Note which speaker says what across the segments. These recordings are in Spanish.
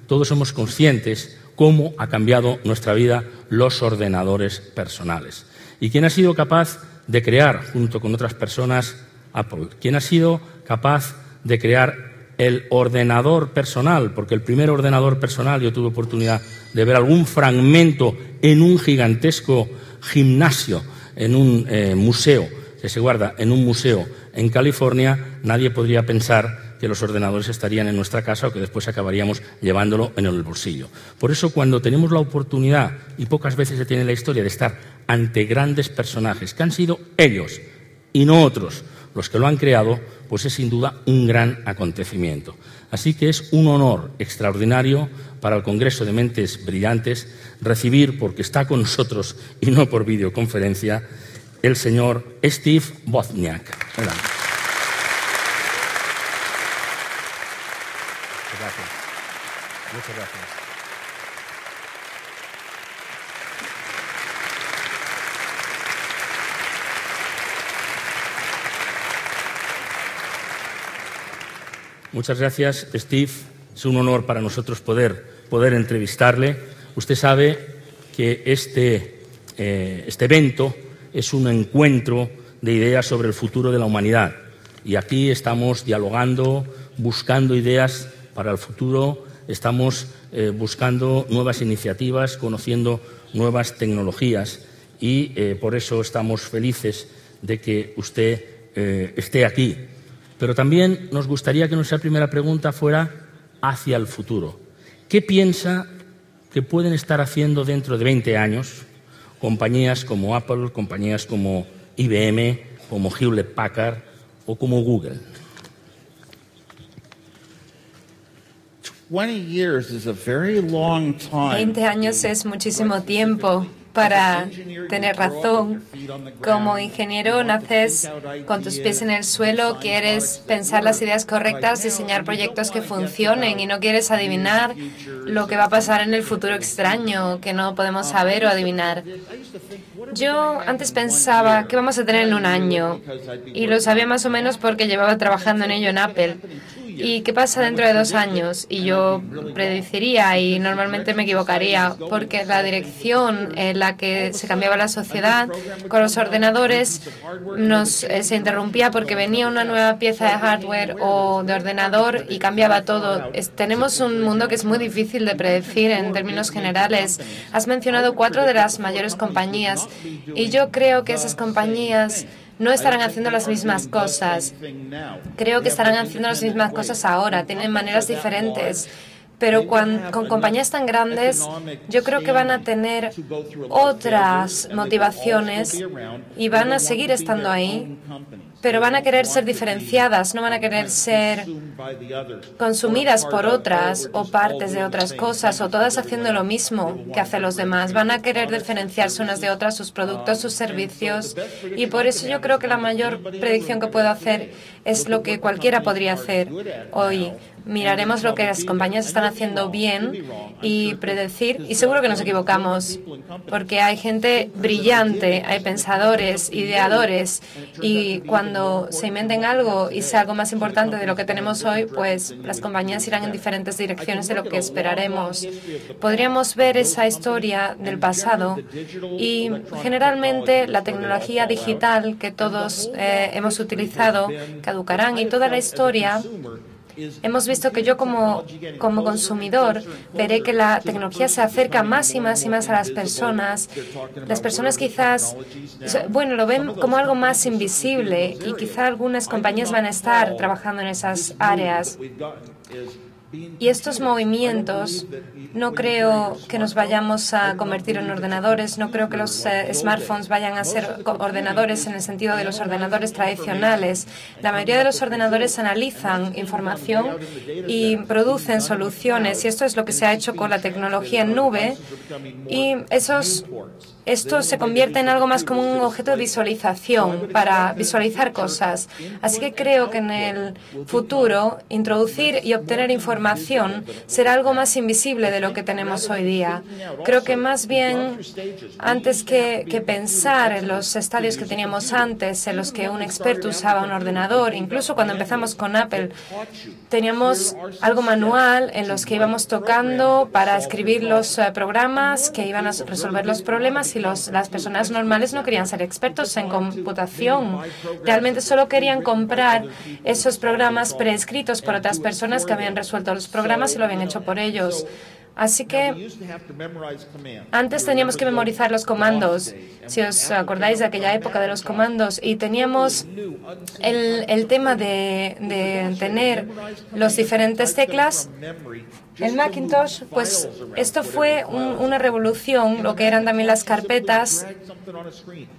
Speaker 1: todos somos conscientes cómo ha cambiado nuestra vida los ordenadores personales. ¿Y quién ha sido capaz de crear, junto con otras personas, Apple? ¿Quién ha sido capaz de crear el ordenador personal? Porque el primer ordenador personal, yo tuve oportunidad de ver algún fragmento en un gigantesco gimnasio, en un museo, que se guarda en un museo en California. Nadie podría pensar que los ordenadores estarían en nuestra casa o que después acabaríamos llevándolo en el bolsillo. Por eso, cuando tenemos la oportunidad, y pocas veces se tiene la historia, de estar ante grandes personajes, que han sido ellos y no otros los que lo han creado, pues es sin duda un gran acontecimiento. Así que es un honor extraordinario para el Congreso de Mentes Brillantes recibir, porque está con nosotros y no por videoconferencia, el señor Steve Wozniak. Adelante. Gracias. Muchas gracias. Muchas gracias, Steve. Es un honor para nosotros poder entrevistarle. Usted sabe que este evento es un encuentro de ideas sobre el futuro de la humanidad. Y aquí estamos dialogando, buscando ideas para el futuro, estamos buscando nuevas iniciativas, conociendo nuevas tecnologías y por eso estamos felices de que usted esté aquí. Pero también nos gustaría que nuestra primera pregunta fuera hacia el futuro. ¿Qué piensa que pueden estar haciendo dentro de 20 años compañías como Apple, compañías como IBM, como Hewlett Packard o como Google?
Speaker 2: 20 años es muchísimo tiempo para tener razón. Como ingeniero naces con tus pies en el suelo, quieres pensar las ideas correctas, diseñar proyectos que funcionen y no quieres adivinar lo que va a pasar en el futuro extraño que no podemos saber o adivinar. Yo antes pensaba que vamos a tener en un año y lo sabía más o menos porque llevaba trabajando en ello en Apple. ¿Y qué pasa dentro de 2 años? Y yo predeciría y normalmente me equivocaría porque la dirección en la que se cambiaba la sociedad con los ordenadores se interrumpía porque venía una nueva pieza de hardware o de ordenador y cambiaba todo. Tenemos un mundo que es muy difícil de predecir en términos generales. Has mencionado 4 de las mayores compañías y yo creo que esas compañías no estarán haciendo las mismas cosas. Creo que estarán haciendo las mismas cosas ahora. Tienen maneras diferentes. Pero con compañías tan grandes, yo creo que van a tener otras motivaciones y van a seguir estando ahí, pero van a querer ser diferenciadas, no van a querer ser consumidas por otras o partes de otras cosas o todas haciendo lo mismo que hacen los demás. Van a querer diferenciarse unas de otras, sus productos, sus servicios, y por eso yo creo que la mayor predicción que puedo hacer es lo que cualquiera podría hacer hoy. Miraremos lo que las compañías están haciendo bien y predecir, y seguro que nos equivocamos, porque hay gente brillante, hay pensadores, ideadores, y cuando se inventen algo y sea algo más importante de lo que tenemos hoy, pues las compañías irán en diferentes direcciones de lo que esperaremos. Podríamos ver esa historia del pasado y generalmente la tecnología digital que todos hemos utilizado caducarán y toda la historia. Hemos visto que yo como consumidor veré que la tecnología se acerca más y más y más a las personas. Las personas quizás, bueno, lo ven como algo más invisible y quizá algunas compañías van a estar trabajando en esas áreas. Y estos movimientos no creo que nos vayamos a convertir en ordenadores, no creo que los smartphones vayan a ser ordenadores en el sentido de los ordenadores tradicionales. La mayoría de los ordenadores analizan información y producen soluciones, y esto es lo que se ha hecho con la tecnología en nube, y esto se convierte en algo más como un objeto de visualización para visualizar cosas. Así que creo que en el futuro introducir y obtener información información será algo más invisible de lo que tenemos hoy día. Creo que más bien, antes que pensar en los estadios que teníamos antes, en los que un experto usaba un ordenador, incluso cuando empezamos con Apple, teníamos algo manual en los que íbamos tocando para escribir los programas que iban a resolver los problemas, y las personas normales no querían ser expertos en computación. Realmente solo querían comprar esos programas preescritos por otras personas que habían resuelto los programas y lo habían hecho por ellos. Así que antes teníamos que memorizar los comandos, si os acordáis de aquella época de los comandos, y teníamos el tema de tener los diferentes teclas. El Macintosh, pues esto fue una revolución, lo que eran también las carpetas.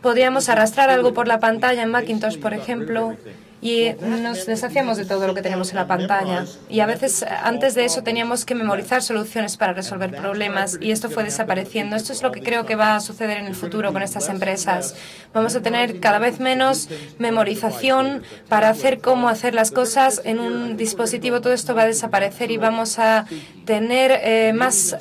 Speaker 2: Podíamos arrastrar algo por la pantalla en Macintosh, por ejemplo, y nos deshacíamos de todo lo que teníamos en la pantalla. Y a veces, antes de eso, teníamos que memorizar soluciones para resolver problemas, y esto fue desapareciendo. Esto es lo que creo que va a suceder en el futuro con estas empresas. Vamos a tener cada vez menos memorización para hacer cómo hacer las cosas en un dispositivo. Todo esto va a desaparecer y vamos a tener más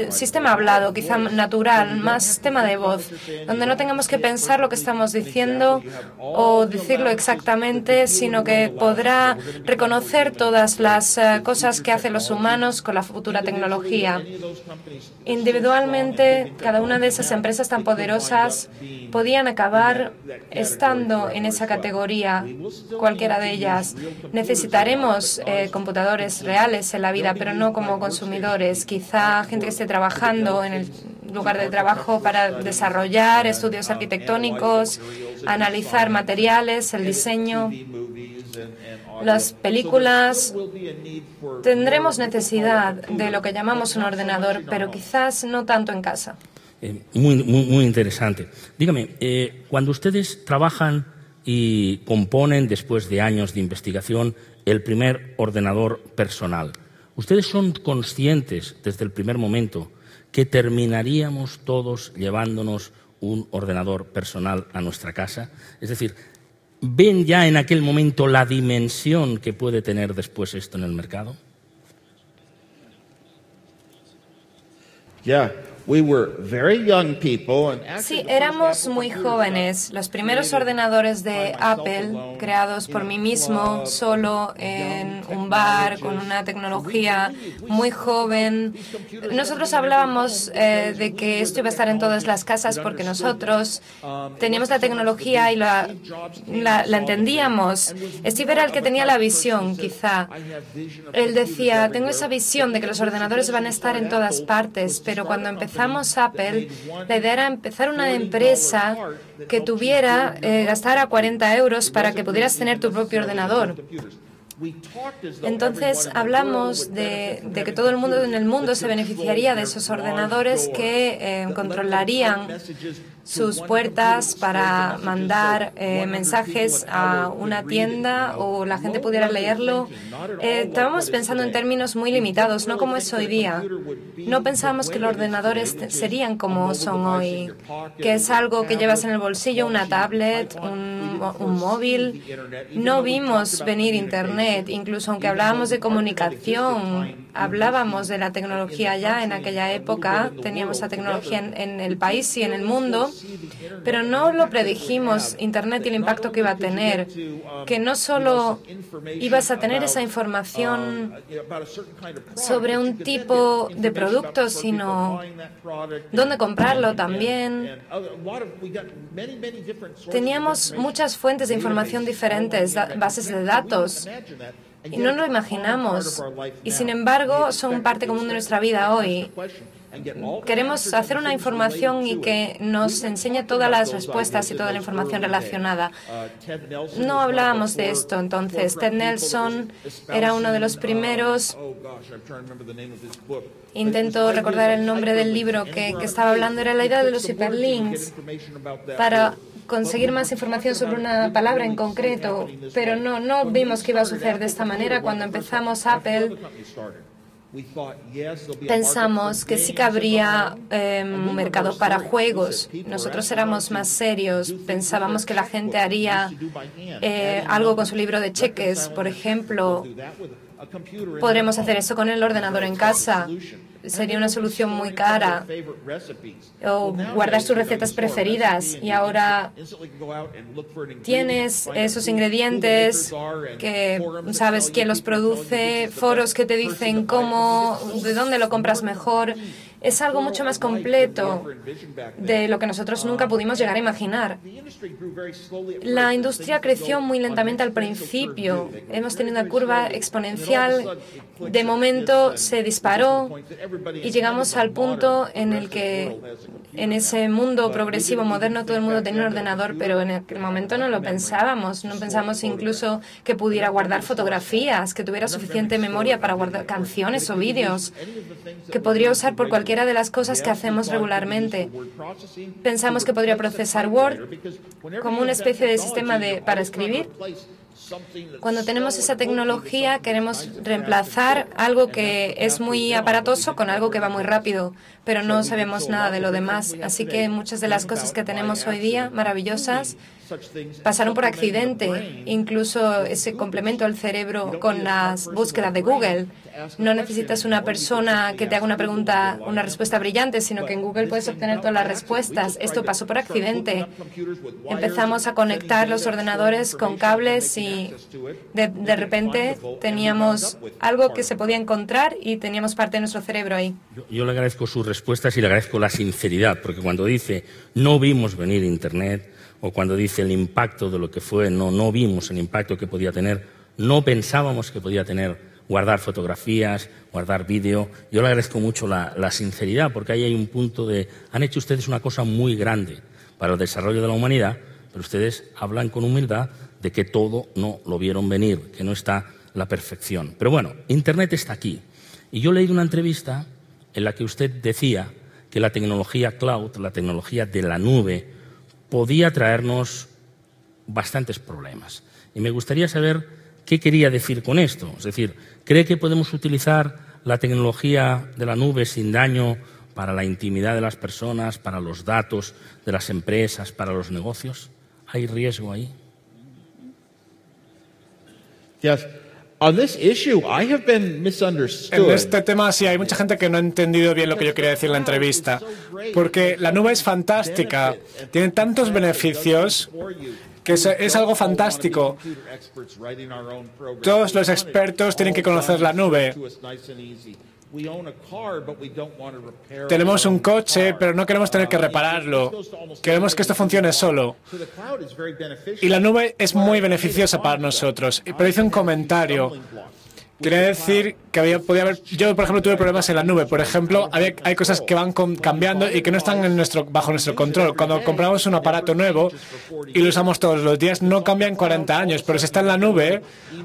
Speaker 2: sistema hablado, quizá natural, más tema de voz, donde no tengamos que pensar lo que estamos diciendo o decirlo exactamente, sino que podrá reconocer todas las cosas que hacen los humanos con la futura tecnología. Individualmente, cada una de esas empresas tan poderosas podían acabar estando en esa categoría, cualquiera de ellas. Necesitaremos computadores reales en la vida, pero no como consumidores. Quizá gente que esté trabajando en el lugar de trabajo para desarrollar estudios arquitectónicos, analizar materiales, el diseño, las películas. Tendremos necesidad de lo que llamamos un ordenador, pero quizás no tanto en casa.
Speaker 1: Muy interesante. Dígame, cuando ustedes trabajan y componen, después de años de investigación, el primer ordenador personal, ¿ustedes son conscientes desde el primer momento que terminaríamos todos llevándonos un ordenador personal a nuestra casa? Es decir, ¿ven ya en aquel momento la dimensión que puede tener después esto en el mercado?
Speaker 2: Sí, éramos muy jóvenes. Los primeros ordenadores de Apple, creados por mí mismo, solo en un bar, con una tecnología muy joven. Nosotros hablábamos de que esto iba a estar en todas las casas porque nosotros teníamos la tecnología y la entendíamos. Steve era el que tenía la visión, quizá. Él decía, tengo esa visión de que los ordenadores van a estar en todas partes, pero cuando empezamos Apple, la idea era empezar una empresa que gastara 40 euros para que pudieras tener tu propio ordenador. Entonces hablamos de que todo el mundo en el mundo se beneficiaría de esos ordenadores que controlarían sus puertas para mandar mensajes a una tienda o la gente pudiera leerlo. Estábamos pensando en términos muy limitados, no como es hoy día. No pensábamos que los ordenadores serían como son hoy, que es algo que llevas en el bolsillo, una tablet, un móvil. No vimos venir Internet, incluso aunque hablábamos de comunicación, hablábamos de la tecnología ya en aquella época, teníamos la tecnología en el país y en el mundo, pero no lo predijimos, Internet y el impacto que iba a tener, que no solo ibas a tener esa información sobre un tipo de producto, sino dónde comprarlo también. Teníamos muchas fuentes de información diferentes, bases de datos, y no lo imaginamos. Y sin embargo, son parte común de nuestra vida hoy. Queremos hacer una información y que nos enseñe todas las respuestas y toda la información relacionada. No hablábamos de esto entonces. Ted Nelson era uno de los primeros. Intento recordar el nombre del libro que estaba hablando. Era la idea de los hiperlinks para conseguir más información sobre una palabra en concreto, pero no vimos que iba a suceder de esta manera. Cuando empezamos Apple, pensamos que sí que habría un mercado para juegos. Nosotros éramos más serios. Pensábamos que la gente haría algo con su libro de cheques, por ejemplo, podremos hacer eso con el ordenador en casa. Sería una solución muy cara. O guardar tus recetas preferidas. Y ahora tienes esos ingredientes que sabes quién los produce, foros que te dicen cómo, de dónde lo compras mejor. Es algo mucho más completo de lo que nosotros nunca pudimos llegar a imaginar. La industria creció muy lentamente al principio. Hemos tenido una curva exponencial. De momento se disparó y llegamos al punto en el que en ese mundo progresivo moderno todo el mundo tenía un ordenador, pero en aquel momento no lo pensábamos. No pensamos incluso que pudiera guardar fotografías, que tuviera suficiente memoria para guardar canciones o vídeos, que podría usar por cualquiera de las cosas que hacemos regularmente. Pensamos que podría procesar Word como una especie de sistema para escribir. Cuando tenemos esa tecnología, queremos reemplazar algo que es muy aparatoso con algo que va muy rápido, pero no sabemos nada de lo demás. Así que muchas de las cosas que tenemos hoy día, maravillosas, pasaron por accidente. Incluso ese complemento al cerebro con las búsquedas de Google. No necesitas una persona que te haga una pregunta, una respuesta brillante, sino que en Google puedes obtener todas las respuestas. Esto pasó por accidente. Empezamos a conectar los ordenadores con cables y de repente teníamos algo que se podía encontrar y teníamos parte de nuestro cerebro ahí.
Speaker 1: Yo le agradezco sus respuestas y le agradezco la sinceridad, porque cuando dice no vimos venir Internet, o cuando dice el impacto de lo que fue, no vimos el impacto que podía tener, no pensábamos que podía tener guardar fotografías, guardar vídeo. Yo le agradezco mucho la sinceridad, porque ahí hay un punto de... Han hecho ustedes una cosa muy grande para el desarrollo de la humanidad, pero ustedes hablan con humildad de que todo no lo vieron venir, que no está la perfección. Pero bueno, Internet está aquí. Y yo he leído una entrevista en la que usted decía que la tecnología cloud, la tecnología de la nube, podía traernos bastantes problemas. Y me gustaría saber qué quería decir con esto. Es decir, ¿cree que podemos utilizar la tecnología de la nube sin daño para la intimidad de las personas, para los datos de las empresas, para los negocios? ¿Hay riesgo ahí?
Speaker 3: Yes. On this issue, I have been misunderstood.
Speaker 4: En este tema sí hay mucha gente que no ha entendido bien lo que yo quería decir en la entrevista, porque la nube es fantástica, tiene tantos beneficios que es algo fantástico. Todos los expertos tienen que conocer la nube. Tenemos un coche, pero no queremos tener que repararlo. Queremos que esto funcione solo. Y la nube es muy beneficiosa para nosotros. Pero hice un comentario. Quería decir que podía haber... Yo, por ejemplo, tuve problemas en la nube. Por ejemplo, hay cosas que van cambiando y que no están bajo nuestro control. Cuando compramos un aparato nuevo y lo usamos todos los días, no cambia en 40 años. Pero si está en la nube,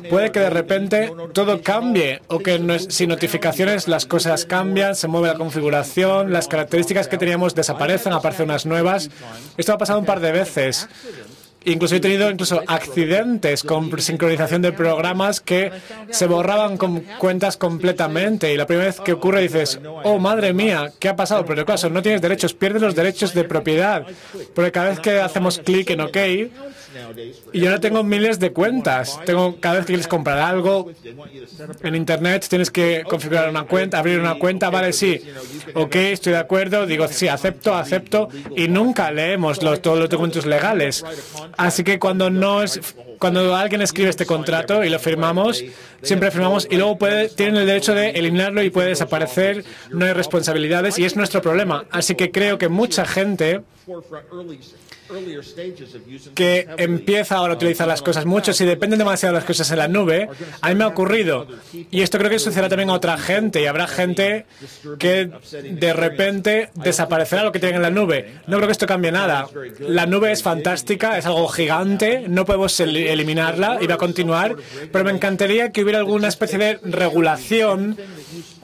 Speaker 4: puede que de repente todo cambie. O que sin notificaciones las cosas cambian, se mueve la configuración, las características que teníamos desaparecen, aparecen unas nuevas. Esto ha pasado un par de veces. Incluso he tenido accidentes con sincronización de programas que se borraban con cuentas completamente. Y la primera vez que ocurre dices, oh, madre mía, ¿qué ha pasado? Pero claro, no tienes derechos, pierdes los derechos de propiedad. Porque cada vez que hacemos clic en OK, y yo ahora tengo miles de cuentas. Cada vez que quieres comprar algo en Internet, tienes que configurar una cuenta, abrir una cuenta, vale, sí, OK, estoy de acuerdo, digo, sí, acepto, y nunca leemos todos los documentos legales. Así que cuando alguien escribe este contrato y lo firmamos, siempre firmamos y luego tienen el derecho de eliminarlo y puede desaparecer, no hay responsabilidades y es nuestro problema. Así que creo que mucha gente que empieza ahora a utilizar las cosas mucho, si dependen demasiado de las cosas en la nube, a mí me ha ocurrido. Y esto creo que sucederá también a otra gente, y habrá gente que de repente desaparecerá lo que tienen en la nube. No creo que esto cambie nada. La nube es fantástica, es algo gigante, no podemos eliminarla y va a continuar, pero me encantaría que hubiera alguna especie de regulación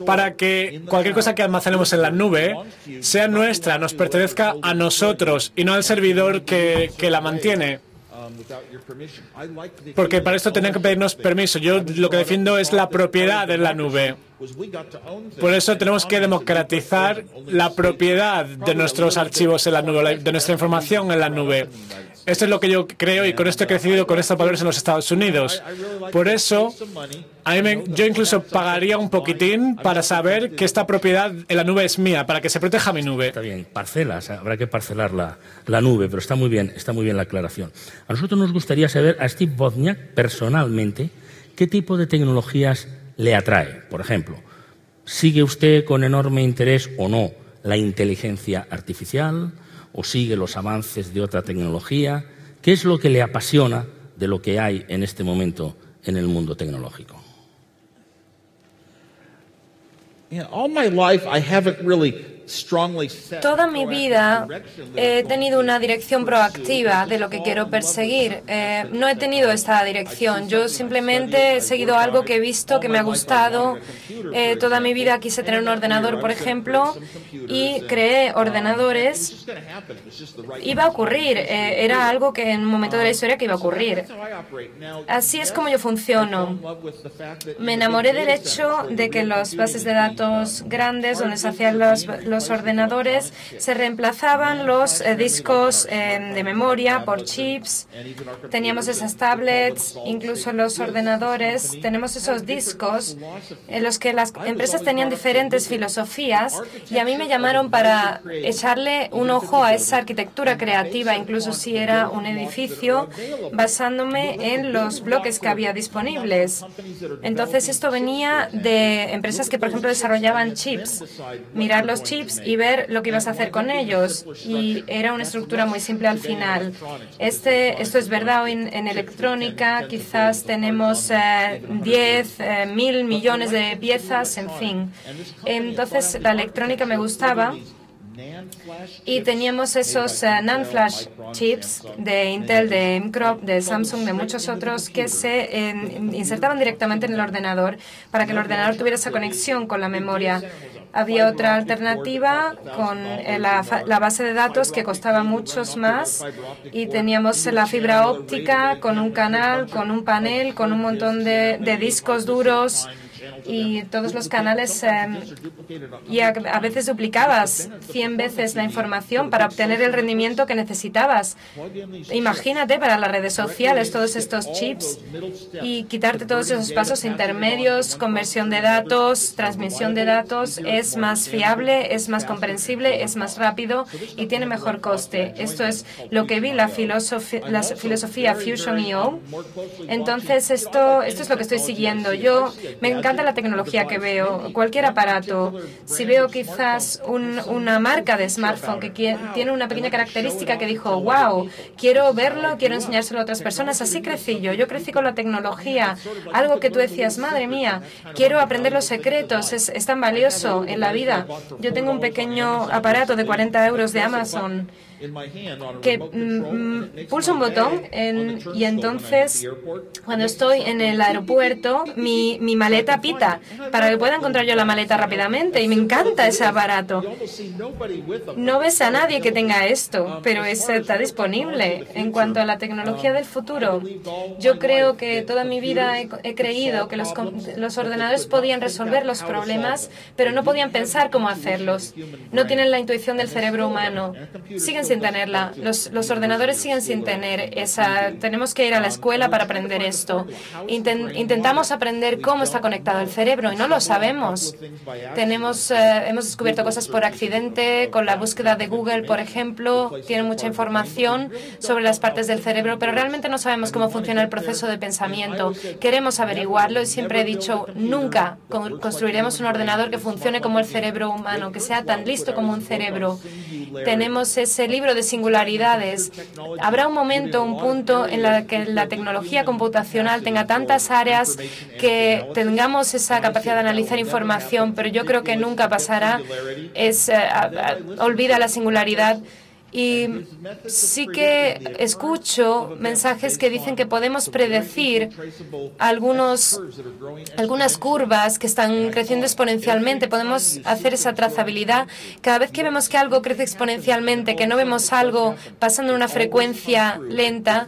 Speaker 4: para que cualquier cosa que almacenemos en la nube sea nuestra, nos pertenezca a nosotros y no al servidor que la mantiene. Porque para esto tienen que pedirnos permiso. Yo lo que defiendo es la propiedad en la nube. Por eso tenemos que democratizar la propiedad de nuestros archivos en la nube, de nuestra información en la nube. Esto es lo que yo creo y con esto he crecido con estos valores en los Estados Unidos. Por eso, yo incluso pagaría un poquitín para saber que esta propiedad en la nube es mía, para que se proteja mi nube.
Speaker 1: Está bien, parcelas, habrá que parcelar la nube, pero está muy bien la aclaración. A nosotros nos gustaría saber a Steve Wozniak personalmente qué tipo de tecnologías le atrae. Por ejemplo, ¿sigue usted con enorme interés o no la inteligencia artificial? ¿O sigue los avances de otra tecnología? ¿Qué es lo que le apasiona de lo que hay en este momento en el mundo tecnológico?
Speaker 3: All my life I haven't really
Speaker 2: Toda mi vida he tenido una dirección proactiva de lo que quiero perseguir. No he tenido esta dirección. Yo simplemente he seguido algo que he visto, que me ha gustado. Toda mi vida quise tener un ordenador, por ejemplo, y creé ordenadores. Iba a ocurrir. Era algo que en un momento de la historia que iba a ocurrir. Así es como yo funciono. Me enamoré del hecho de que las bases de datos grandes, donde se hacían los ordenadores, se reemplazaban los discos de memoria por chips. Teníamos esas tablets, incluso los ordenadores. Tenemos esos discos en los que las empresas tenían diferentes filosofías y a mí me llamaron para echarle un ojo a esa arquitectura creativa, incluso si era un edificio, basándome en los bloques que había disponibles. Entonces, esto venía de empresas que, por ejemplo, desarrollaban chips. Mirar los chips y ver lo que ibas a hacer con ellos. Y era una estructura muy simple al final. Esto es verdad hoy en electrónica. Quizás tenemos 10.000 millones de piezas, en fin. Entonces, la electrónica me gustaba. Y teníamos esos NAND flash chips de Intel, de Micro, de Samsung, de muchos otros que se insertaban directamente en el ordenador para que el ordenador tuviera esa conexión con la memoria. Había otra alternativa con la base de datos que costaba muchos más y teníamos la fibra óptica con un canal, con un panel, con un montón de discos duros y todos los canales y a veces duplicabas 100 veces la información para obtener el rendimiento que necesitabas. Imagínate para las redes sociales todos estos chips y quitarte todos esos pasos intermedios, conversión de datos, transmisión de datos, es más fiable, es más comprensible, es más rápido y tiene mejor coste. Esto es lo que vi, la filosofía Fusion.io. Entonces, esto es lo que estoy siguiendo. Yo me encanta la tecnología que veo, cualquier aparato. Si veo quizás una marca de smartphone que tiene una pequeña característica que dijo, wow, quiero verlo, quiero enseñárselo a otras personas. Así crecí yo. Yo crecí con la tecnología. Algo que tú decías, madre mía, quiero aprender los secretos. Es tan valioso en la vida. Yo tengo un pequeño aparato de 40 euros de Amazon que pulso un botón y entonces cuando estoy en el aeropuerto mi maleta pita para que pueda encontrar yo la maleta rápidamente y me encanta ese aparato. No ves a nadie que tenga esto, pero está disponible. En cuanto a la tecnología del futuro, yo creo que toda mi vida he creído que los ordenadores podían resolver los problemas, pero no podían pensar cómo hacerlos. No tienen la intuición del cerebro humano. Siguen sin tenerla. Los ordenadores siguen sin tener esa. Tenemos que ir a la escuela para aprender esto. Intentamos aprender cómo está conectado el cerebro y no lo sabemos. Hemos descubierto cosas por accidente, con la búsqueda de Google, por ejemplo. Tiene mucha información sobre las partes del cerebro, pero realmente no sabemos cómo funciona el proceso de pensamiento. Queremos averiguarlo y siempre he dicho, nunca construiremos un ordenador que funcione como el cerebro humano, que sea tan listo como un cerebro. Tenemos ese libro de singularidades. Habrá un momento, un punto en el que la tecnología computacional tenga tantas áreas que tengamos esa capacidad de analizar información, pero yo creo que nunca pasará. Olvida la singularidad. Y sí que escucho mensajes que dicen que podemos predecir algunas curvas que están creciendo exponencialmente. Podemos hacer esa trazabilidad. Cada vez que vemos que algo crece exponencialmente, que no vemos algo pasando en una frecuencia lenta,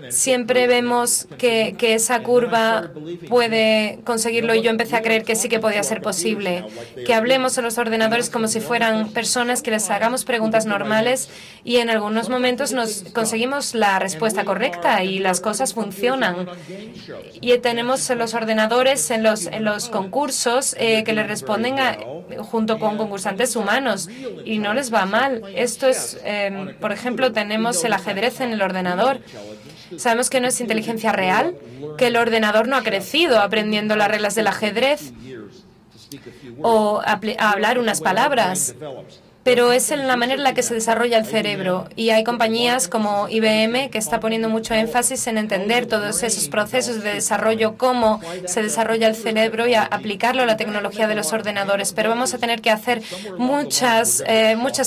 Speaker 2: siempre vemos que esa curva puede conseguirlo. Y yo empecé a creer que sí que podía ser posible. Que hablemos a los ordenadores como si fueran personas, que les hagamos preguntas normales y en algunos momentos conseguimos la respuesta correcta y las cosas funcionan. Y tenemos los ordenadores en los concursos que le responden junto con concursantes humanos y no les va mal. Esto es, por ejemplo, tenemos el ajedrez en el ordenador. Sabemos que no es inteligencia real, que el ordenador no ha crecido aprendiendo las reglas del ajedrez o a hablar unas palabras, pero es en la manera en la que se desarrolla el cerebro. Y hay compañías como IBM que está poniendo mucho énfasis en entender todos esos procesos de desarrollo, cómo se desarrolla el cerebro y aplicarlo a la tecnología de los ordenadores. Pero vamos a tener que hacer muchas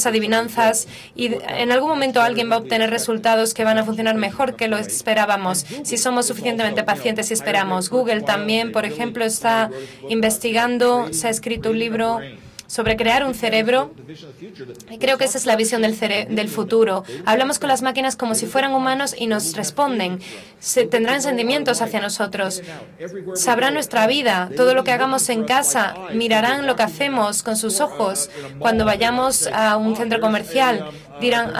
Speaker 2: adivinanzas y en algún momento alguien va a obtener resultados que van a funcionar mejor que lo esperábamos, si somos suficientemente pacientes y esperamos. Google también, por ejemplo, está investigando, se ha escrito un libro sobre crear un cerebro. Y creo que esa es la visión del futuro. Hablamos con las máquinas como si fueran humanos y nos responden. Tendrán sentimientos hacia nosotros. Sabrán nuestra vida, todo lo que hagamos en casa. Mirarán lo que hacemos con sus ojos. Cuando vayamos a un centro comercial, dirán,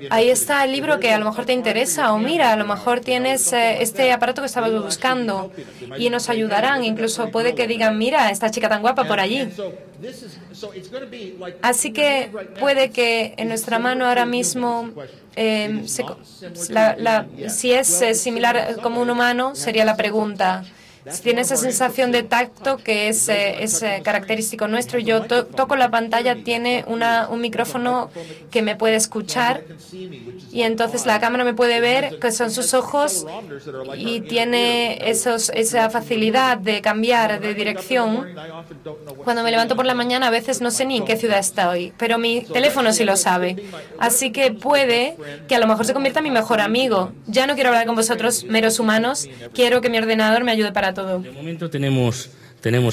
Speaker 2: ahí está el libro que a lo mejor te interesa, o mira, a lo mejor tienes este aparato que estabas buscando, y nos ayudarán. Incluso puede que digan, mira, esta chica tan guapa por allí. Así que puede que en nuestra mano ahora mismo, si es similar como un humano, sería la pregunta. Si tiene esa sensación de tacto que es característico nuestro, yo toco la pantalla, tiene un micrófono que me puede escuchar y entonces la cámara me puede ver, que son sus ojos, y tiene esa facilidad de cambiar de dirección. Cuando me levanto por la mañana a veces no sé ni en qué ciudad estoy, pero mi teléfono sí lo sabe. Así que puede que a lo mejor se convierta en mi mejor amigo. Ya no quiero hablar con vosotros, meros humanos, quiero que mi ordenador me ayude para todo.
Speaker 1: De momento tenemos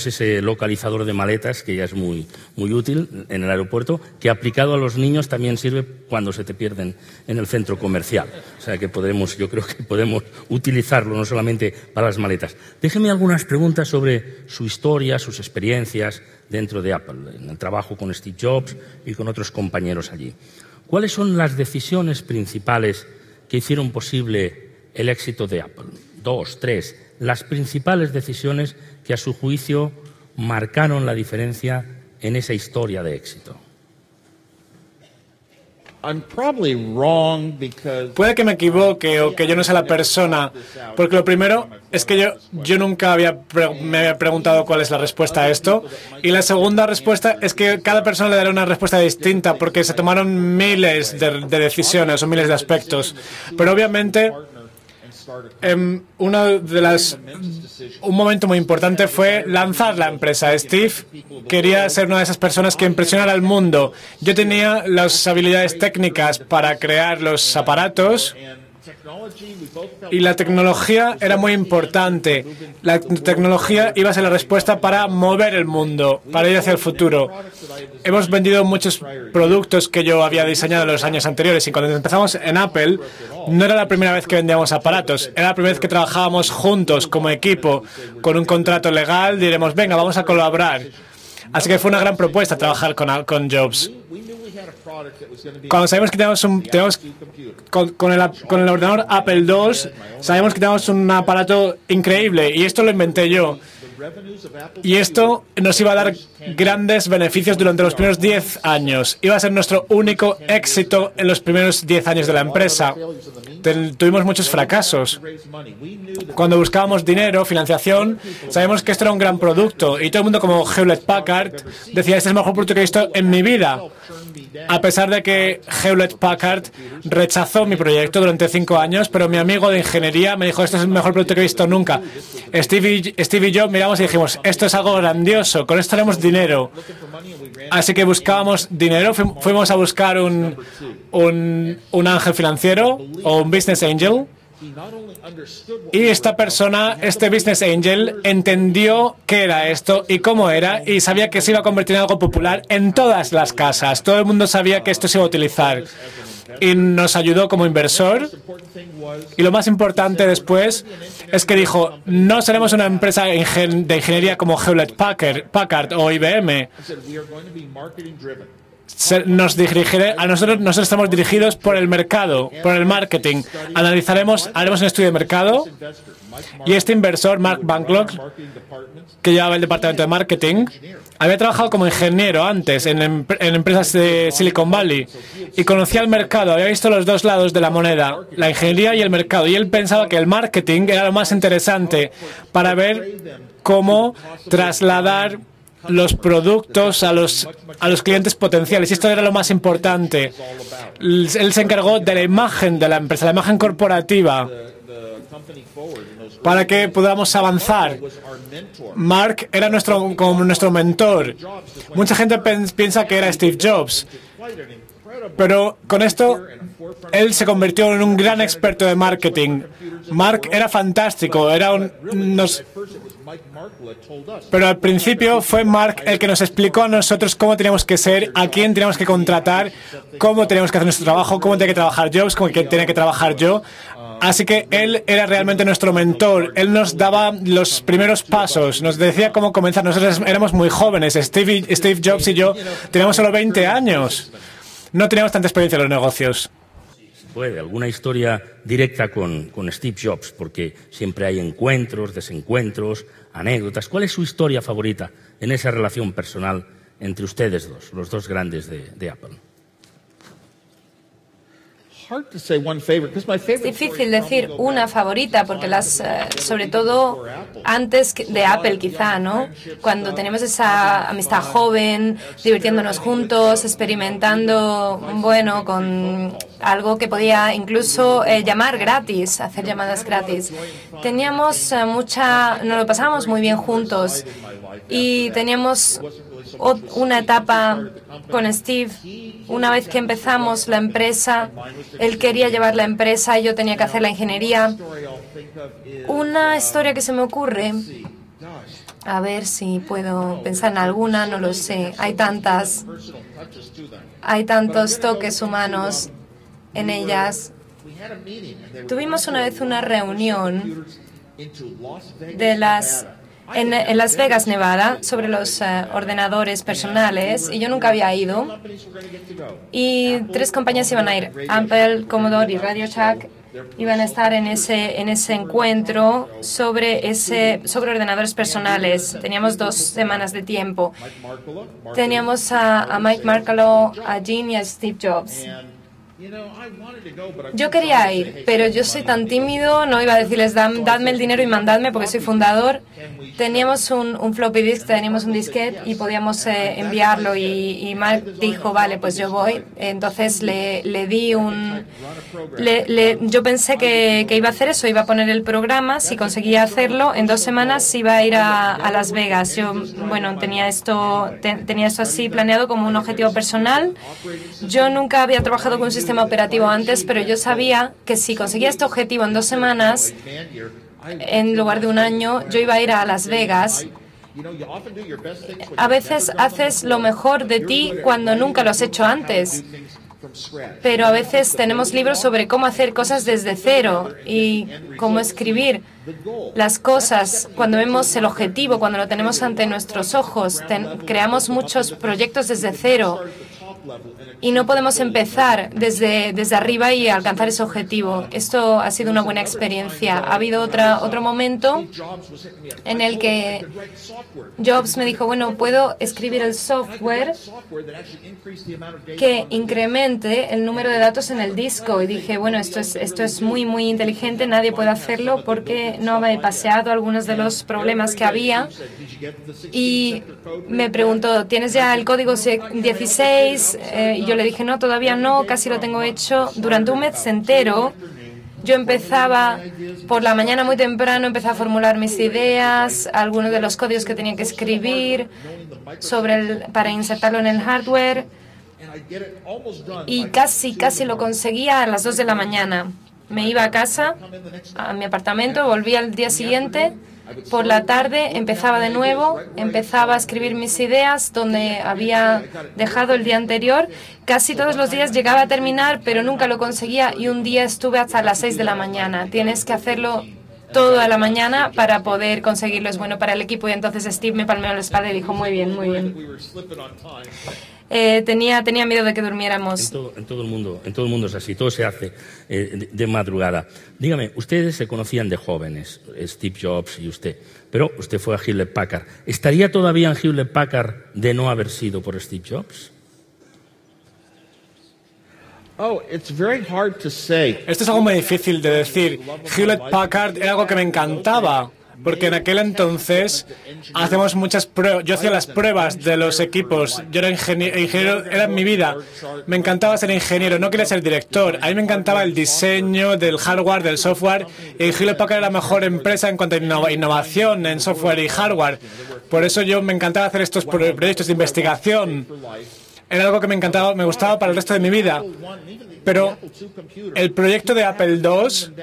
Speaker 1: ese localizador de maletas que ya es muy útil en el aeropuerto, que aplicado a los niños también sirve cuando se te pierden en el centro comercial. O sea que yo creo que podemos utilizarlo no solamente para las maletas. Déjeme algunas preguntas sobre su historia, sus experiencias dentro de Apple, en el trabajo con Steve Jobs y con otros compañeros allí. ¿Cuáles son las decisiones principales que hicieron posible el éxito de Apple? 2, 3, las principales decisiones que a su juicio marcaron la diferencia en esa historia de éxito.
Speaker 4: Puede que me equivoque o que yo no sea la persona, porque lo primero es que yo nunca me había preguntado cuál es la respuesta a esto, y la segunda respuesta es que cada persona le dará una respuesta distinta porque se tomaron miles de decisiones o miles de aspectos, pero obviamente un momento muy importante fue lanzar la empresa. Steve quería ser una de esas personas que impresionara al mundo. Yo tenía las habilidades técnicas para crear los aparatos y la tecnología era muy importante. La tecnología iba a ser la respuesta para mover el mundo, para ir hacia el futuro. Hemos vendido muchos productos que yo había diseñado en los años anteriores, y cuando empezamos en Apple no era la primera vez que vendíamos aparatos, era la primera vez que trabajábamos juntos como equipo, con un contrato legal. Diremos, venga, vamos a colaborar. Así que fue una gran propuesta trabajar con Jobs. Cuando sabemos que con el ordenador Apple II, sabemos que tenemos un aparato increíble, y esto lo inventé yo. Y esto nos iba a dar grandes beneficios durante los primeros 10 años. Iba a ser nuestro único éxito en los primeros 10 años de la empresa. Tuvimos muchos fracasos. Cuando buscábamos dinero, financiación, sabemos que esto era un gran producto. Y todo el mundo, como Hewlett Packard, decía, este es el mejor producto que he visto en mi vida. A pesar de que Hewlett Packard rechazó mi proyecto durante 5 años, pero mi amigo de ingeniería me dijo, esto es el mejor producto que he visto nunca. Steve y yo miramos y dijimos, esto es algo grandioso, con esto haremos dinero. Así que buscábamos dinero, fuimos a buscar un ángel financiero o un business angel. Y esta persona, este business angel, entendió qué era esto y cómo era, y sabía que se iba a convertir en algo popular en todas las casas. Todo el mundo sabía que esto se iba a utilizar. Y nos ayudó como inversor. Y lo más importante después es que dijo, no seremos una empresa de ingeniería como Hewlett Packard o IBM. nosotros estamos dirigidos por el mercado, por el marketing. Haremos un estudio de mercado y este inversor, Mark Banklock, que llevaba el departamento de marketing, había trabajado como ingeniero antes en empresas de Silicon Valley y conocía el mercado, había visto los dos lados de la moneda, la ingeniería y el mercado, y él pensaba que el marketing era lo más interesante para ver cómo trasladar los productos a los clientes potenciales. Y esto era lo más importante. Él se encargó de la imagen de la empresa, la imagen corporativa, para que podamos avanzar. Mark era como nuestro mentor. Mucha gente piensa que era Steve Jobs, pero con esto él se convirtió en un gran experto de marketing. Mark era fantástico, pero al principio fue Mark el que nos explicó a nosotros cómo teníamos que ser, a quién teníamos que contratar, cómo teníamos que hacer nuestro trabajo, cómo tenía que trabajar Jobs, cómo tenía que trabajar yo. Así que él era realmente nuestro mentor. Él nos daba los primeros pasos, nos decía cómo comenzar. Nosotros éramos muy jóvenes. Steve Jobs y yo teníamos solo 20 años. No teníamos tanta experiencia en los negocios.
Speaker 1: ¿Puede alguna historia directa con Steve Jobs? Porque siempre hay encuentros, desencuentros, anécdotas. ¿Cuál es su historia favorita en esa relación personal entre ustedes dos, los dos grandes de Apple?
Speaker 2: Es difícil decir una favorita porque sobre todo antes de Apple quizá, ¿no? Cuando tenemos esa amistad joven, divirtiéndonos juntos, experimentando, bueno, con algo que podía incluso llamar gratis, hacer llamadas gratis. Teníamos nos lo pasábamos muy bien juntos y teníamos una etapa con Steve. Una vez que empezamos la empresa, él quería llevar la empresa y yo tenía que hacer la ingeniería. Una historia que se me ocurre, a ver si puedo pensar en alguna, no lo sé. Hay tantos toques humanos en ellas. Tuvimos una vez una reunión en Las Vegas, Nevada, sobre los ordenadores personales, y yo nunca había ido. Y 3 compañías iban a ir: Apple, Commodore y Radio Shack. Iban a estar en ese encuentro sobre ordenadores personales. Teníamos 2 semanas de tiempo. Teníamos a Mike Markalo, a Gene y a Steve Jobs. Yo quería ir, pero yo soy tan tímido, no iba a decirles dadme el dinero y mandadme porque soy fundador. Teníamos un floppy disk, teníamos un disquete y podíamos enviarlo, y Mark dijo, vale, pues yo voy. Entonces le di yo pensé que iba a hacer eso, iba a poner el programa. Si conseguía hacerlo, en 2 semanas iba a ir a Las Vegas. Yo, bueno, tenía esto así planeado como un objetivo personal. Yo nunca había trabajado con un sistema operativo antes, pero yo sabía que si conseguía este objetivo en 2 semanas, en lugar de 1 año, yo iba a ir a Las Vegas. A veces haces lo mejor de ti cuando nunca lo has hecho antes, pero a veces tenemos libros sobre cómo hacer cosas desde cero y cómo escribir las cosas. Cuando vemos el objetivo, cuando lo tenemos ante nuestros ojos, creamos muchos proyectos desde cero. Y no podemos empezar desde arriba y alcanzar ese objetivo. Esto ha sido una buena experiencia. Ha habido otro momento en el que Jobs me dijo, bueno, puedo escribir el software que incremente el número de datos en el disco. Y dije, bueno, esto es muy, muy inteligente, nadie puede hacerlo porque no me he paseado algunos de los problemas que había. Y me preguntó, ¿tienes ya el código 16? Y yo le dije, no, todavía no, casi lo tengo hecho. Durante un mes entero, yo empezaba por la mañana muy temprano, empezaba a formular mis ideas, algunos de los códigos que tenía que escribir para insertarlo en el hardware. Y casi lo conseguía a las 2 de la mañana. Me iba a casa, a mi apartamento, volvía al día siguiente. Por la tarde empezaba de nuevo, empezaba a escribir mis ideas donde había dejado el día anterior. Casi todos los días llegaba a terminar, pero nunca lo conseguía, y un día estuve hasta las 6 de la mañana. Tienes que hacerlo toda la mañana para poder conseguirlo. Es bueno para el equipo. Y entonces Steve me palmeó la espalda y dijo, muy bien, muy bien. tenía miedo de que durmiéramos.
Speaker 1: En todo el mundo es así, todo se hace de madrugada. Dígame, ustedes se conocían de jóvenes, Steve Jobs y usted, pero usted fue a Hewlett Packard. ¿Estaría todavía en Hewlett Packard de no haber sido por Steve Jobs?
Speaker 4: Esto es algo muy difícil de decir. Hewlett Packard era algo que me encantaba, porque en aquel entonces hacemos muchas pruebas. Yo hacía las pruebas de los equipos. Yo era ingeniero, era mi vida. Me encantaba ser ingeniero, no quería ser director. A mí me encantaba el diseño del hardware, del software. Y Hewlett Packard era la mejor empresa en cuanto a innovación en software y hardware. Por eso yo me encantaba hacer estos proyectos de investigación. Era algo que me encantaba, me gustaba para el resto de mi vida. Pero el proyecto de Apple II,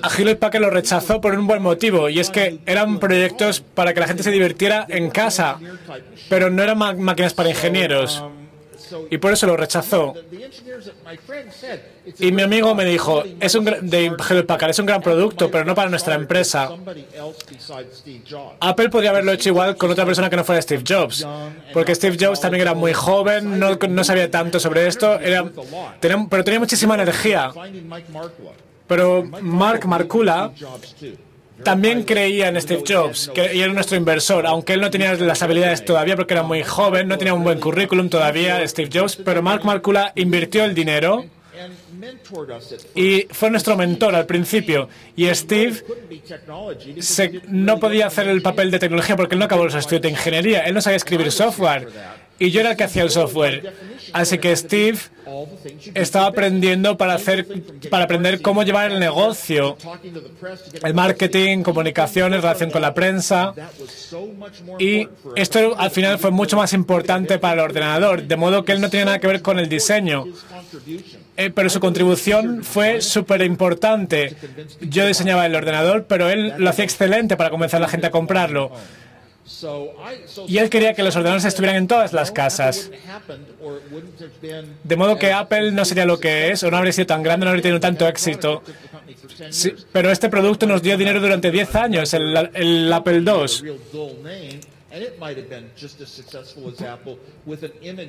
Speaker 4: a Hewlett Packard lo rechazó por un buen motivo, y es que eran proyectos para que la gente se divirtiera en casa, pero no eran máquinas para ingenieros. Y por eso lo rechazó. Y mi amigo me dijo, de Hewlett Packard, es un gran producto, pero no para nuestra empresa. Apple podría haberlo hecho igual con otra persona que no fuera Steve Jobs, porque Steve Jobs también era muy joven, no sabía tanto sobre esto, pero tenía muchísima energía. Pero Mark Markula también creía en Steve Jobs, y era nuestro inversor, aunque él no tenía las habilidades todavía porque era muy joven, no tenía un buen currículum todavía, Steve Jobs, pero Mark Markula invirtió el dinero y fue nuestro mentor al principio. Y Steve no podía hacer el papel de tecnología porque él no acabó los estudios de ingeniería, él no sabía escribir software. Y yo era el que hacía el software. Así que Steve estaba aprendiendo para aprender cómo llevar el negocio, el marketing, comunicaciones, relación con la prensa. Y esto al final fue mucho más importante para el ordenador, de modo que él no tenía nada que ver con el diseño. Pero su contribución fue súper importante. Yo diseñaba el ordenador, pero él lo hacía excelente para convencer a la gente a comprarlo. Y él quería que los ordenadores estuvieran en todas las casas. De modo que Apple no sería lo que es, o no habría sido tan grande, no habría tenido tanto éxito. Sí, pero este producto nos dio dinero durante 10 años, el Apple II.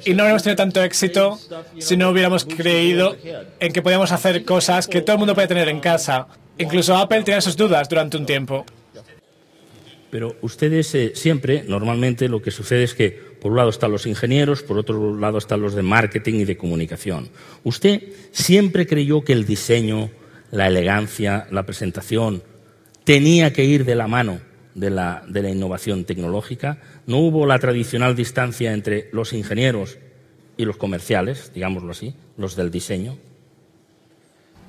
Speaker 4: Y no habríamos tenido tanto éxito si no hubiéramos creído en que podíamos hacer cosas que todo el mundo puede tener en casa. Incluso Apple tenía sus dudas durante un tiempo.
Speaker 1: Pero ustedes siempre, normalmente, lo que sucede es que por un lado están los ingenieros, por otro lado están los de marketing y de comunicación. ¿Usted siempre creyó que el diseño, la elegancia, la presentación tenía que ir de la mano de la innovación tecnológica? ¿No hubo la tradicional distancia entre los ingenieros y los comerciales, digámoslo así, los del diseño?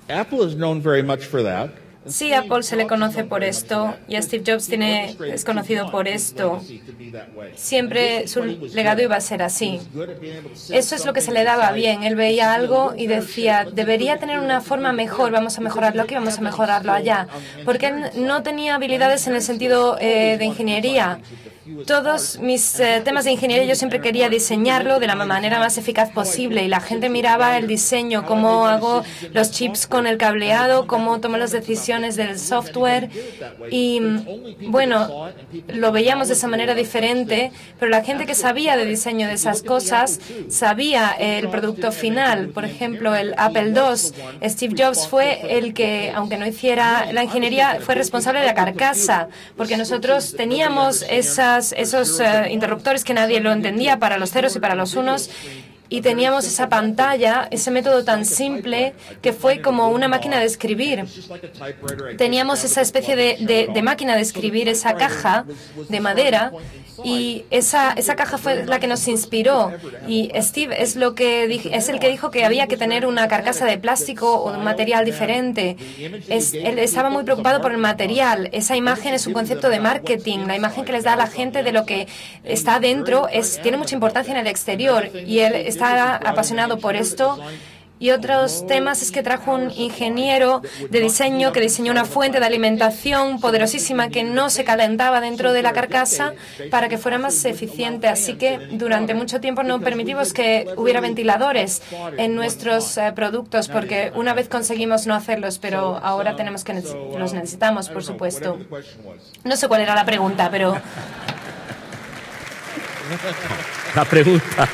Speaker 3: Apple is known very much for that.
Speaker 2: Sí, Apple se le conoce por esto y a Steve Jobs es conocido por esto. Siempre su legado iba a ser así. Eso es lo que se le daba bien. Él veía algo y decía, debería tener una forma mejor, vamos a mejorarlo aquí, vamos a mejorarlo allá. Porque él no tenía habilidades en el sentido de ingeniería. Todos mis temas de ingeniería yo siempre quería diseñarlo de la manera más eficaz posible y la gente miraba el diseño, cómo hago los chips con el cableado, cómo tomo las decisiones del software y bueno, lo veíamos de esa manera diferente, pero la gente que sabía de diseño de esas cosas sabía el producto final. Por ejemplo, el Apple II, Steve Jobs fue el que, aunque no hiciera la ingeniería, fue responsable de la carcasa, porque nosotros teníamos esos interruptores que nadie lo entendía para los ceros y para los unos. Y teníamos esa pantalla, ese método tan simple que fue como una máquina de escribir. Teníamos esa especie de máquina de escribir, esa caja de madera, y esa caja fue la que nos inspiró. Y Steve es el que dijo que había que tener una carcasa de plástico o de un material diferente. Él estaba muy preocupado por el material. Esa imagen es un concepto de marketing. La imagen que les da a la gente de lo que está dentro tiene mucha importancia en el exterior. Y él está apasionado por esto. Y otros temas es que trajo un ingeniero de diseño que diseñó una fuente de alimentación poderosísima que no se calentaba dentro de la carcasa para que fuera más eficiente. Así que durante mucho tiempo no permitimos que hubiera ventiladores en nuestros productos porque una vez conseguimos no hacerlos, pero ahora tenemos que los necesitamos, por supuesto. No sé cuál era la pregunta, pero...
Speaker 1: La pregunta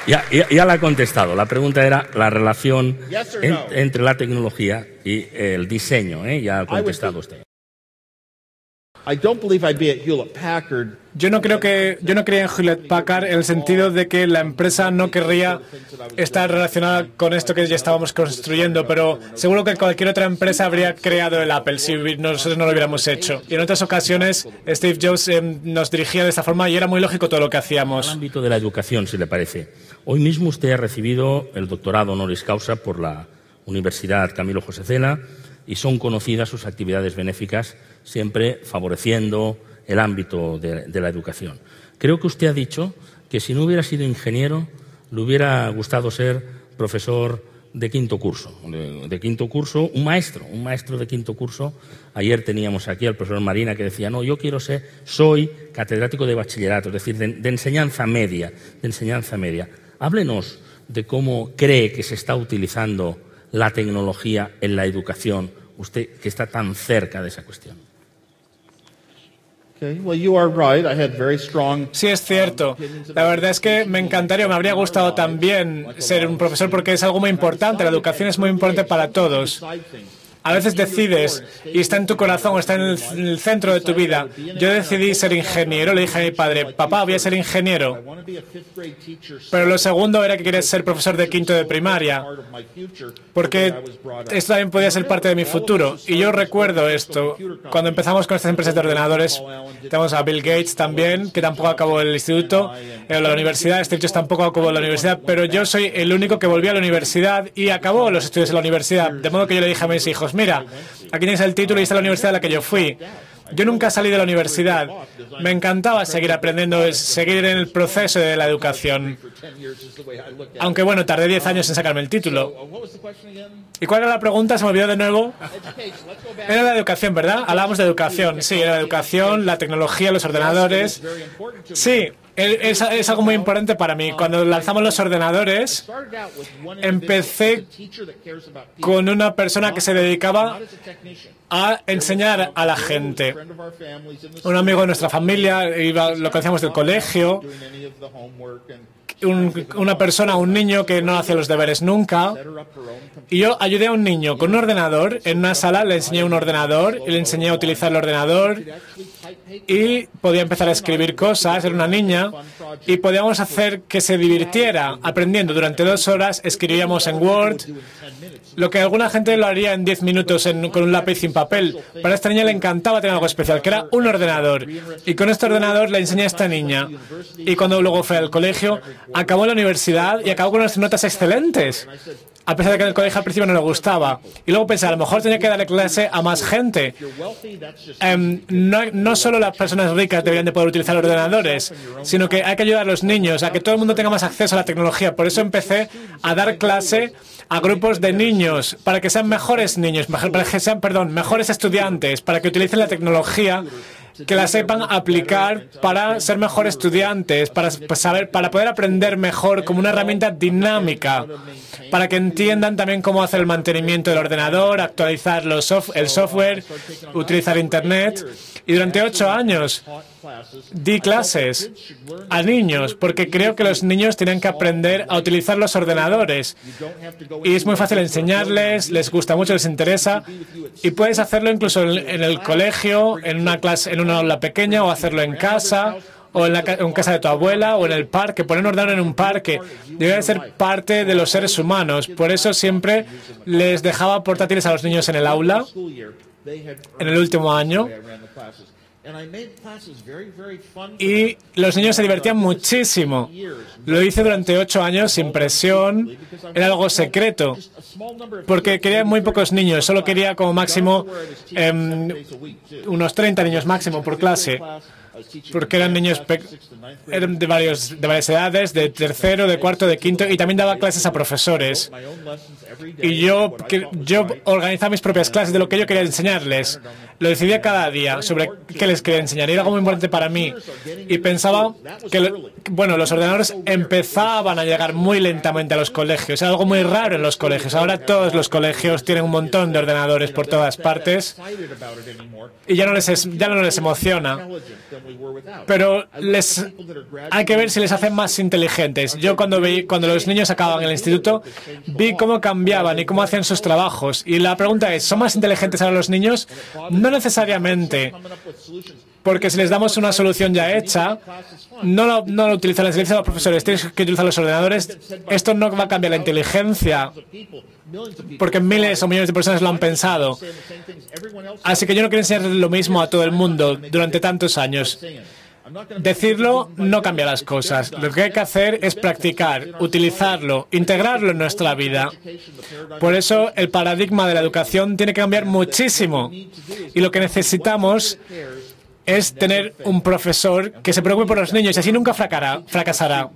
Speaker 1: Ya la ha contestado. La pregunta era la relación entre la tecnología y el diseño. Ya ha contestado usted.
Speaker 4: Yo no creía en Hewlett Packard en el sentido de que la empresa no querría estar relacionada con esto que ya estábamos construyendo, pero seguro que cualquier otra empresa habría creado el Apple si nosotros no lo hubiéramos hecho. Y en otras ocasiones Steve Jobs nos dirigía de esta forma y era muy lógico todo lo que hacíamos.
Speaker 1: En el ámbito de la educación, si le parece. Hoy mismo usted ha recibido el doctorado honoris causa por la Universidad Camilo José Cela y son conocidas sus actividades benéficas, siempre favoreciendo el ámbito de la educación. Creo que usted ha dicho que si no hubiera sido ingeniero, le hubiera gustado ser profesor de quinto curso. Un maestro de quinto curso. Ayer teníamos aquí al profesor Marina que decía, no, yo soy catedrático de bachillerato, es decir, de enseñanza media. Háblenos de cómo cree que se está utilizando la tecnología en la educación, usted que está tan cerca de esa cuestión.
Speaker 4: Sí, es cierto. La verdad es que me habría gustado también ser un profesor porque es algo muy importante. La educación es muy importante para todos. A veces decides y está en tu corazón, está en el centro de tu vida. Yo decidí ser ingeniero, le dije a mi padre, papá, voy a ser ingeniero. Pero lo segundo era que quería ser profesor de quinto de primaria, porque esto también podía ser parte de mi futuro. Y yo recuerdo esto, cuando empezamos con estas empresas de ordenadores, tenemos a Bill Gates también, que tampoco acabó el instituto, la universidad, Steve Jobs tampoco acabó la universidad, pero yo soy el único que volvió a la universidad y acabó los estudios en la universidad. De modo que yo le dije a mis hijos, mira, aquí tienes el título y esta es la universidad a la que yo fui. Yo nunca salí de la universidad. Me encantaba seguir aprendiendo, seguir en el proceso de la educación. Aunque bueno, tardé 10 años en sacarme el título. ¿Y cuál era la pregunta? Se me olvidó de nuevo. Era la educación, ¿verdad? Hablábamos de educación. Sí, era la educación, la tecnología, los ordenadores. Sí. Es algo muy importante para mí. Cuando lanzamos los ordenadores, empecé con una persona que se dedicaba a enseñar a la gente. Un amigo de nuestra familia, lo conocíamos del colegio, una persona, un niño que no hacía los deberes nunca. Y yo ayudé a un niño con un ordenador en una sala, le enseñé un ordenador y le enseñé a utilizar el ordenador y podía empezar a escribir cosas, era una niña, y podíamos hacer que se divirtiera aprendiendo. Durante 2 horas escribíamos en Word, lo que alguna gente lo haría en 10 minutos con un lápiz sin papel. Para esta niña le encantaba tener algo especial, que era un ordenador. Y con este ordenador le enseñé a esta niña. Y cuando luego fue al colegio, acabó la universidad y acabó con unas notas excelentes. A pesar de que en el colegio al principio no le gustaba. Y luego pensé, a lo mejor tenía que darle clase a más gente. No solo las personas ricas deberían de poder utilizar ordenadores, sino que hay que ayudar a los niños a que todo el mundo tenga más acceso a la tecnología. Por eso empecé a dar clase a grupos de niños, para que sean mejores niños, para que sean, mejores estudiantes, para que utilicen la tecnología, que la sepan aplicar para ser mejores estudiantes, para poder aprender mejor como una herramienta dinámica, para que entiendan también cómo hacer el mantenimiento del ordenador, actualizar el software, utilizar Internet. Y durante 8 años di clases a niños, porque creo que los niños tienen que aprender a utilizar los ordenadores. Y es muy fácil enseñarles, les gusta mucho, les interesa. Y puedes hacerlo incluso en el colegio, en una clase, en una aula pequeña, o hacerlo en casa, o en casa de tu abuela, o en el parque. Poner un ordenador en un parque debe ser parte de los seres humanos. Por eso siempre les dejaba portátiles a los niños en el aula, en el último año. Y los niños se divertían muchísimo. Lo hice durante 8 años sin presión. Era algo secreto, porque quería muy pocos niños. Solo quería como máximo unos 30 niños máximo por clase, porque eran niños eran de varias edades, de tercero, de cuarto, de quinto, y también daba clases a profesores. Y yo organizaba mis propias clases de lo que yo quería enseñarles. Lo decidía cada día sobre qué les quería enseñar. Era algo muy importante para mí. Y pensaba que, los ordenadores empezaban a llegar muy lentamente a los colegios. Era algo muy raro en los colegios. Ahora todos los colegios tienen un montón de ordenadores por todas partes y ya no les emociona. Pero hay que ver si les hacen más inteligentes. Yo cuando los niños acababan el instituto, vi cómo cambiaban y cómo hacían sus trabajos. Y la pregunta es, ¿son más inteligentes ahora los niños? No necesariamente, porque si les damos una solución ya hecha, no lo utilizan, les dicen los profesores, tienes que utilizar los ordenadores. Esto no va a cambiar la inteligencia, porque miles o millones de personas lo han pensado. Así que yo no quiero enseñar lo mismo a todo el mundo durante tantos años. Decirlo no cambia las cosas. Lo que hay que hacer es practicar, utilizarlo, integrarlo en nuestra vida. Por eso el paradigma de la educación tiene que cambiar muchísimo. Y lo que necesitamos es tener un profesor que se preocupe por los niños y así nunca fracasará.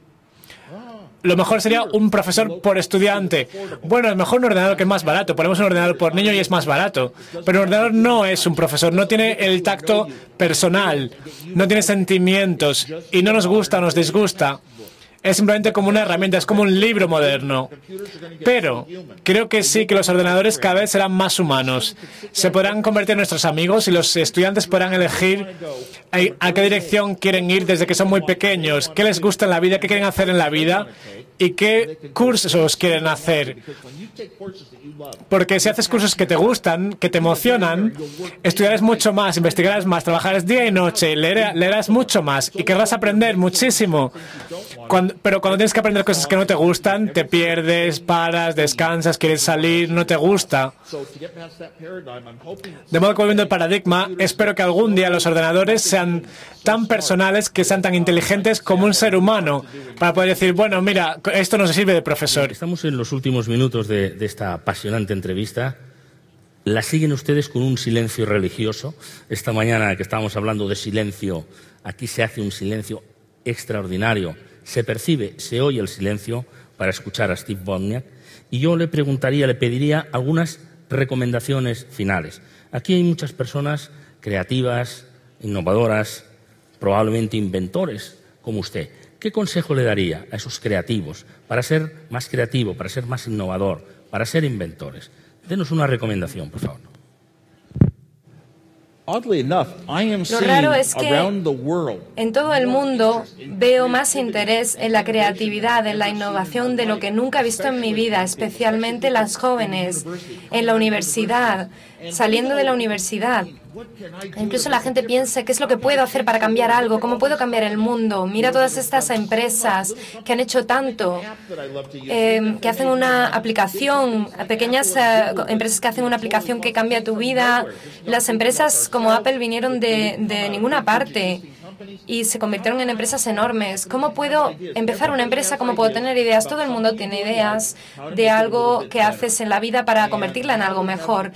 Speaker 4: Lo mejor sería un profesor por estudiante. Bueno, es mejor un ordenador que es más barato. Ponemos un ordenador por niño y es más barato. Pero un ordenador no es un profesor. No tiene el tacto personal. No tiene sentimientos. Y no nos gusta o nos disgusta. Es simplemente como una herramienta. Es como un libro moderno. Pero creo que sí que los ordenadores cada vez serán más humanos. Se podrán convertir en nuestros amigos y los estudiantes podrán elegir a qué dirección quieren ir desde que son muy pequeños, qué les gusta en la vida, qué quieren hacer en la vida y qué cursos quieren hacer. Porque si haces cursos que te gustan, que te emocionan, estudiarás mucho más, investigarás más, trabajarás día y noche, leerás mucho más y querrás aprender muchísimo. Pero cuando tienes que aprender cosas que no te gustan, te pierdes, paras, descansas, quieres salir, no te gusta. De modo que volviendo al paradigma, espero que algún día los ordenadores sean tan personales, que sean tan inteligentes como un ser humano, para poder decir, bueno, mira, esto nos sirve de profesor.
Speaker 1: Estamos en los últimos minutos de esta apasionante entrevista. La siguen ustedes con un silencio religioso. Esta mañana que estábamos hablando de silencio, aquí se hace un silencio extraordinario. Se percibe, se oye el silencio para escuchar a Steve Wozniak. Y yo le pediría algunas recomendaciones finales. Aquí hay muchas personas creativas, innovadoras, probablemente inventores como usted. ¿Qué consejo le daría a esos creativos para ser más creativo, para ser más innovador, para ser inventores? Denos una recomendación, por favor.
Speaker 2: Lo raro es que en todo el mundo veo más interés en la creatividad, en la innovación de lo que nunca he visto en mi vida, especialmente las jóvenes, en la universidad, saliendo de la universidad. Incluso la gente piensa, ¿qué es lo que puedo hacer para cambiar algo? ¿Cómo puedo cambiar el mundo? Mira todas estas empresas que han hecho tanto, que hacen una aplicación, pequeñas empresas que hacen una aplicación que cambia tu vida. Las empresas como Apple vinieron de ninguna parte y se convirtieron en empresas enormes. ¿Cómo puedo empezar una empresa? ¿Cómo puedo tener ideas? Todo el mundo tiene ideas de algo que haces en la vida para convertirla en algo mejor.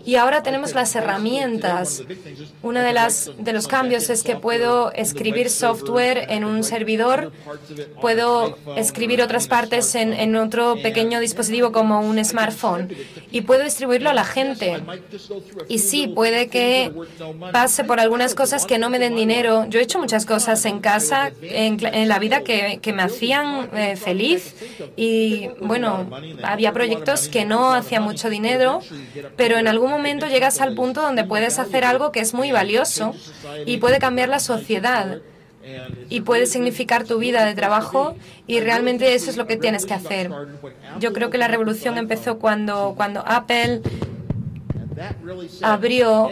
Speaker 2: Y ahora tenemos las herramientas. Uno de los cambios es que puedo escribir software en un servidor, puedo escribir otras partes en otro pequeño dispositivo como un smartphone y puedo distribuirlo a la gente. Y sí, puede que pase por algunas cosas que no me den dinero. Yo he hecho muchas cosas en casa, en la vida que me hacían feliz y bueno, había proyectos que no hacían mucho dinero, pero en algún momento llegas al punto donde puedes hacer algo que es muy valioso y puede cambiar la sociedad y puede significar tu vida de trabajo y realmente eso es lo que tienes que hacer. Yo creo que la revolución empezó cuando Apple abrió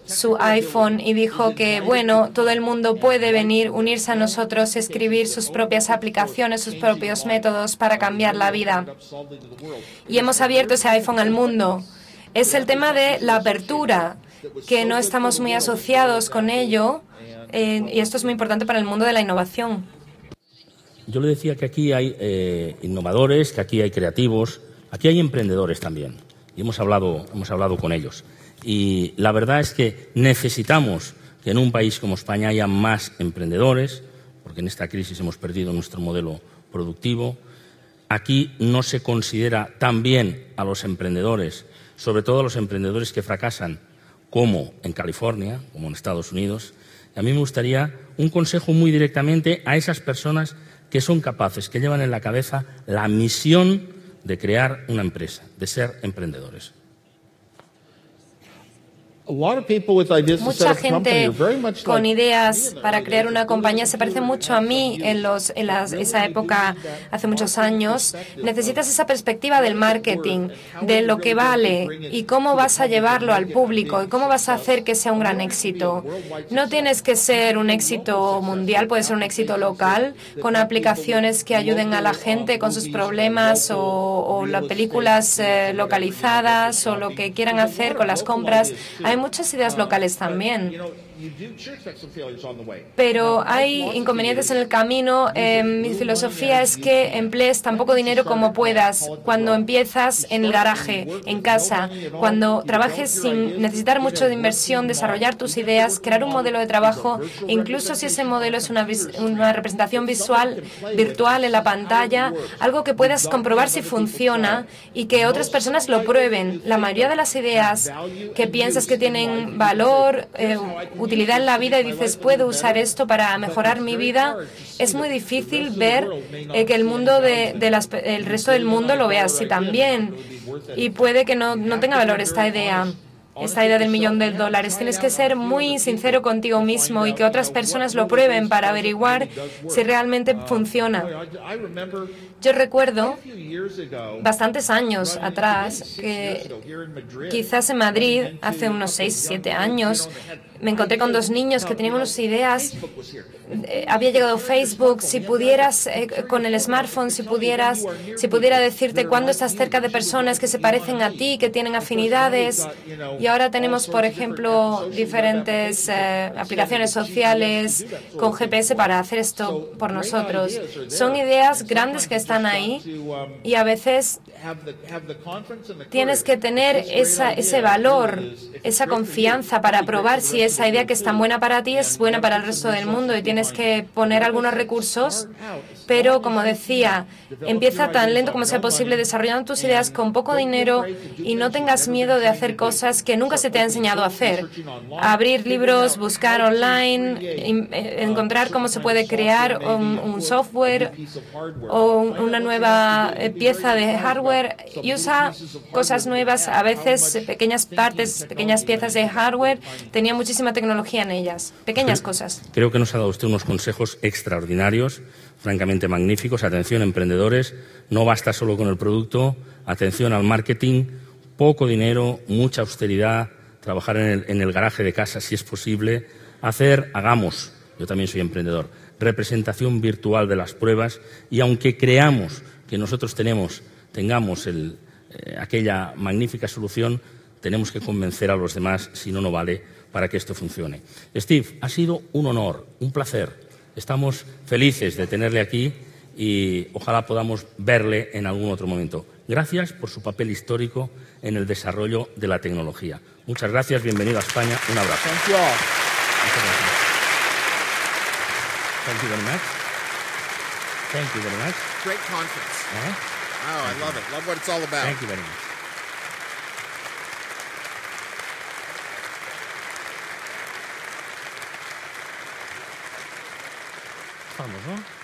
Speaker 2: su iPhone y dijo que, bueno, todo el mundo puede venir, unirse a nosotros, escribir sus propias aplicaciones, sus propios métodos para cambiar la vida. Y hemos abierto ese iPhone al mundo. Es el tema de la apertura, que no estamos muy asociados con ello, y esto es muy importante para el mundo de la innovación.
Speaker 1: Yo le decía que aquí hay innovadores, que aquí hay creativos, aquí hay emprendedores también. Y hemos hablado con ellos. Y la verdad es que necesitamos que en un país como España haya más emprendedores, porque en esta crisis hemos perdido nuestro modelo productivo. Aquí no se considera tan bien a los emprendedores, sobre todo a los emprendedores que fracasan, como en California, como en Estados Unidos. Y a mí me gustaría un consejo muy directamente a esas personas que son capaces, que llevan en la cabeza la misión de crear una empresa, de ser emprendedores.
Speaker 2: Mucha gente con ideas para crear una compañía se parece mucho a mí en esa época, hace muchos años. Necesitas esa perspectiva del marketing, de lo que vale y cómo vas a llevarlo al público y cómo vas a hacer que sea un gran éxito. No tienes que ser un éxito mundial, puede ser un éxito local, con aplicaciones que ayuden a la gente con sus problemas o las películas localizadas o lo que quieran hacer con las compras. Hay muchas ideas locales también. Pero hay inconvenientes en el camino. Mi filosofía es que emplees tan poco dinero como puedas cuando empiezas en el garaje, en casa, cuando trabajes sin necesitar mucho de inversión, desarrollar tus ideas, crear un modelo de trabajo, incluso si ese modelo es una representación virtual en la pantalla, algo que puedas comprobar si funciona y que otras personas lo prueben. La mayoría de las ideas que piensas que tienen valor, utilidad en la vida y dices, puedo usar esto para mejorar mi vida, es muy difícil ver que el mundo el resto del mundo lo vea así también. Y puede que no tenga valor esta idea del $1.000.000. Tienes que ser muy sincero contigo mismo y que otras personas lo prueben para averiguar si realmente funciona. Yo recuerdo bastantes años atrás que quizás en Madrid, hace unos 6 o 7 años, me encontré con 2 niños que tenían unas ideas. Había llegado Facebook. Si pudieras, con el smartphone, si pudiera decirte cuándo estás cerca de personas que se parecen a ti, que tienen afinidades. Y ahora tenemos, por ejemplo, diferentes aplicaciones sociales con GPS para hacer esto por nosotros. Son ideas grandes que están ahí y a veces tienes que tener ese valor, esa confianza para probar si esa idea que es tan buena para ti es buena para el resto del mundo y tienes que poner algunos recursos, pero como decía, empieza tan lento como sea posible desarrollando tus ideas con poco dinero y no tengas miedo de hacer cosas que nunca se te ha enseñado a hacer. Abrir libros, buscar online, encontrar cómo se puede crear un software o una nueva pieza de hardware y usa cosas nuevas, a veces pequeñas piezas de hardware, tenía muchísima tecnología en ellas, pequeñas cosas.
Speaker 1: Creo que nos ha dado usted unos consejos extraordinarios, francamente magníficos. Atención, emprendedores, no basta solo con el producto, atención al marketing, poco dinero, mucha austeridad, trabajar en el garaje de casa si es posible, hagamos, yo también soy emprendedor, representación virtual de las pruebas y aunque creamos que nosotros tengamos aquella magnífica solución, tenemos que convencer a los demás, si no, no vale para que esto funcione. Steve, ha sido un honor, un placer. Estamos felices de tenerle aquí y ojalá podamos verle en algún otro momento. Gracias por su papel histórico en el desarrollo de la tecnología. Muchas gracias, bienvenido a España. Un abrazo.
Speaker 3: Thank you all.
Speaker 1: Thank you very much. Thank you very much.
Speaker 5: Great conference. Oh, I love it. Love what it's all about.
Speaker 1: Thank you very much. Vamos, ¿no?